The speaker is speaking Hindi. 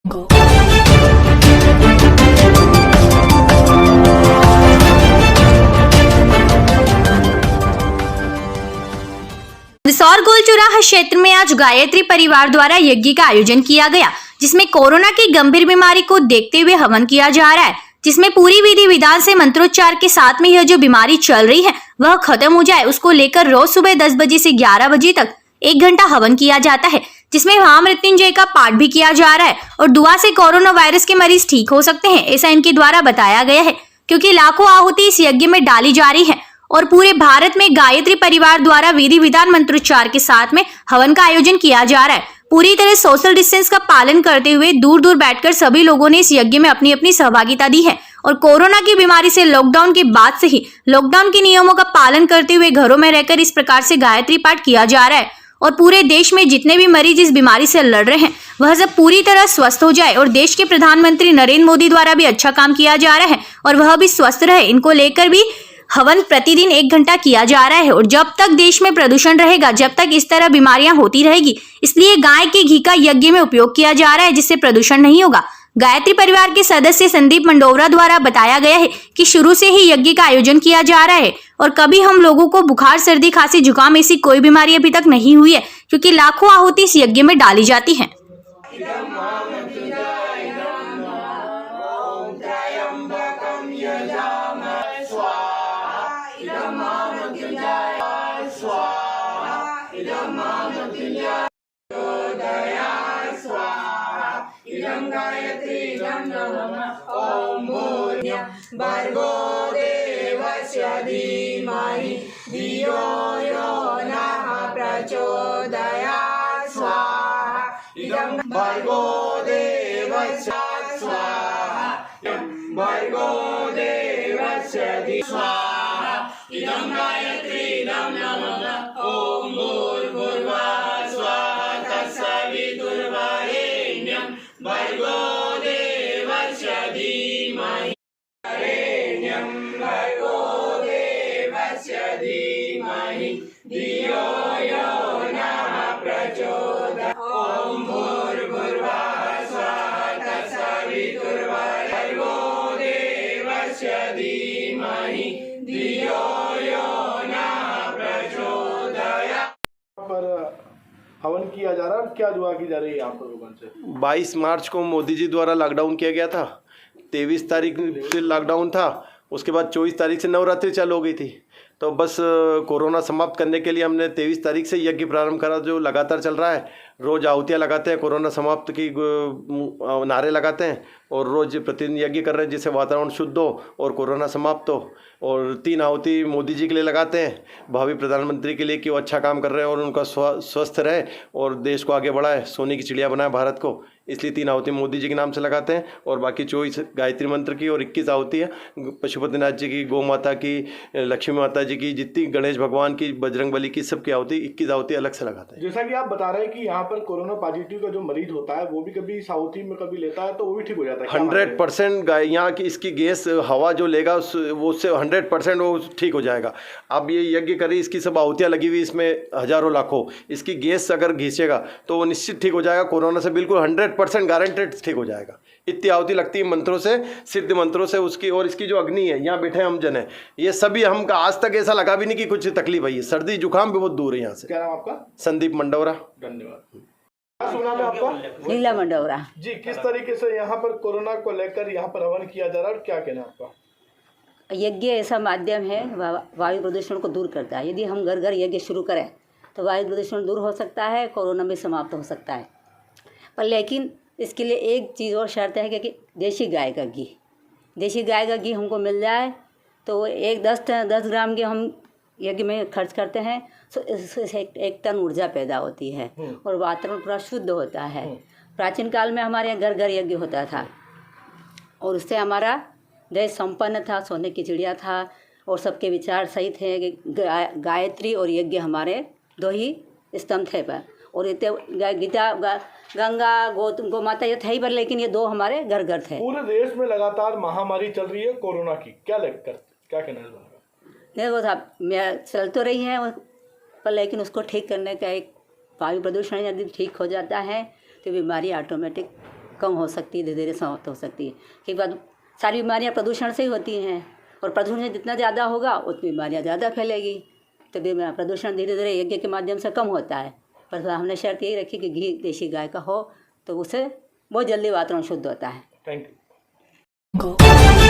Go. मंदसौर गोल चौराहा क्षेत्र में आज गायत्री परिवार द्वारा यज्ञ का आयोजन किया गया, जिसमें कोरोना की गंभीर बीमारी को देखते हुए हवन किया जा रहा है, जिसमें पूरी विधि विधान से मंत्रोच्चार के साथ में यह जो बीमारी चल रही है वह खत्म हो जाए, उसको लेकर रोज सुबह 10 बजे से 11 बजे तक 1 घंटा हवन किया जाता है, जिसमें महामृत्युंजय का पाठ भी किया जा रहा है और दुआ से कोरोना वायरस के मरीज ठीक हो सकते हैं, ऐसा इनके द्वारा बताया गया है। क्योंकि लाखों आहुति इस यज्ञ में डाली जा रही है और पूरे भारत में गायत्री परिवार द्वारा विधि विधान मंत्रोच्चार के साथ में हवन का आयोजन किया जा रहा है। पूरी तरह सोशल डिस्टेंस का पालन करते हुए दूर दूर बैठकर सभी लोगों ने इस यज्ञ में अपनी अपनी सहभागिता दी है और कोरोना की बीमारी से लॉकडाउन के बाद से ही लॉकडाउन के नियमों का पालन करते हुए घरों में रहकर इस प्रकार से गायत्री पाठ किया जा रहा है और पूरे देश में जितने भी मरीज इस बीमारी से लड़ रहे हैं वह सब पूरी तरह स्वस्थ हो जाए और देश के प्रधानमंत्री नरेंद्र मोदी द्वारा भी अच्छा काम किया जा रहा है और वह भी स्वस्थ रहे, इनको लेकर भी हवन प्रतिदिन 1 घंटा किया जा रहा है। और जब तक देश में प्रदूषण रहेगा, जब तक इस तरह बीमारियां होती रहेगी, इसलिए गाय के घी का यज्ञ में उपयोग किया जा रहा है, जिससे प्रदूषण नहीं होगा। गायत्री परिवार के सदस्य संदीप मंडोवरा द्वारा बताया गया है कि शुरू से ही यज्ञ का आयोजन किया जा रहा है और कभी हम लोगों को बुखार, सर्दी, खांसी, जुकाम ऐसी कोई बीमारी अभी तक नहीं हुई है, क्योंकि लाखों आहुति इस यज्ञ में डाली जाती है। भर्गो देवस्य धीमहि धियो यो नः प्रचोदयात् स्वाहा इदं भर्गो देवस्य स्वाहा भर्गो देवस्य स्वाहा इदं गायत्री नमः ॐ भूर्भुवः स्वः तत्सवितुर्वरेण्यं भर्गो देवस्य धीमहि भर्गो देवस्य धीमहि धियो यो नः प्रचोदयात् ॐ भूर्भुवः स्वः तत्सवितुर्वरेण्यं भर्गो देवस्य धीमहि धियो यो नः प्रचोदयात्। पर हवन किया जा रहा है, क्या दुआ की जा रही है आप लोगों से? 22 मार्च को मोदी जी द्वारा लॉकडाउन किया गया था। 23 तारीख से लॉकडाउन था, उसके बाद 24 तारीख से नवरात्रि चालू हो गई थी। तो बस कोरोना समाप्त करने के लिए हमने 23 तारीख से यज्ञ प्रारंभ करा, जो लगातार चल रहा है। रोज़ आहुतियाँ लगाते हैं, कोरोना समाप्त की नारे लगाते हैं और रोज़ प्रतिदिन यज्ञ कर रहे हैं, जिससे वातावरण शुद्ध हो और कोरोना समाप्त हो। और 3 आहुति मोदी जी के लिए लगाते हैं, भावी प्रधानमंत्री के लिए, कि वो अच्छा काम कर रहे हैं और उनका स्वस्थ रहे और देश को आगे बढ़ाए, सोने की चिड़िया बनाए भारत को। इसलिए 3 आहुति मोदी जी के नाम से लगाते हैं और बाकी 24 गायत्री मंत्र की और 21 आहुति है पशुपतिनाथ जी की, गौ माता की, लक्ष्मी माता जी की, जितनी गणेश भगवान की, बजरंगबली की, सबकी आहुति 21 आहुति अलग से लगाते हैं। जैसा कि आप बता रहे हैं कि यहाँ पर कोरोना पॉजिटिव का जो मरीज होता है वो भी कभी इस आहुति में कभी लेता है तो वो भी ठीक हो जाता है? 100% यहाँ की इसकी गैस हवा जो लेगा वो उससे 100% वो ठीक हो जाएगा। अब ये यज्ञ करी, इसकी सब आहुतियाँ लगी हुई, इसमें हजारों लाखों, इसकी गैस अगर घिंचेगा तो वो निश्चित ठीक हो जाएगा। कोरोना से बिल्कुल 100% गारंटेड ठीक हो जाएगा। इतनी आहुति लगती है मंत्रों से, सिद्ध मंत्रों से उसकी। और इसकी जो अग्नि है, यहाँ बैठे हम जन है, ये सभी हम आज तक ऐसा लगा भी नहीं कि कुछ तकलीफ है। सर्दी जुकाम भी बहुत दूर है यहाँ से। क्या नाम आपका? संदीप मंडोवरा। धन्यवाद। क्या सुना है आपका? नीला मंडोवरा जी, किस तरीके से यहाँ पर कोरोना को लेकर यहाँ पर हवन किया जा रहा है और क्या कहना है आपका? यज्ञ ऐसा माध्यम है, वायु प्रदूषण को दूर करता है। यदि हम घर घर यज्ञ शुरू करें तो वायु प्रदूषण दूर हो सकता है, कोरोना भी समाप्त हो सकता है। पर लेकिन इसके लिए एक चीज़ और शर्त है कि देसी गाय का घी हमको मिल जाए। तो 10 ग्राम के हम यज्ञ में खर्च करते हैं तो इससे 1 टन ऊर्जा पैदा होती है और वातावरण पूरा शुद्ध होता है। प्राचीन काल में हमारे यहाँ घर घर यज्ञ होता था और उससे हमारा देश संपन्न था, सोने की चिड़िया था और सबके विचार सही थे कि गायत्री और यज्ञ हमारे 2 ही स्तंभ थे पर। और इतने गीता, गंगा, गौ माता ये थे ही पर, लेकिन ये 2 हमारे घर घर थे। पूरे देश में लगातार महामारी चल रही है कोरोना की, क्या कहना है? नहीं, वो था मैं चल तो रही है पर, लेकिन उसको ठीक करने का एक वायु प्रदूषण यदि ठीक हो जाता है तो बीमारी ऑटोमेटिक कम हो सकती है, धीरे धीरे समाप्त हो सकती है। कई बार सारी बीमारियाँ प्रदूषण से ही होती हैं और प्रदूषण जितना ज़्यादा होगा उतनी बीमारियाँ ज़्यादा फैलेगी। तो प्रदूषण धीरे धीरे यज्ञ के माध्यम से कम होता है। पर हमने शर्त यही रखी कि घी देशी गाय का हो तो उससे बहुत जल्दी वातावरण शुद्ध होता है। Thank you.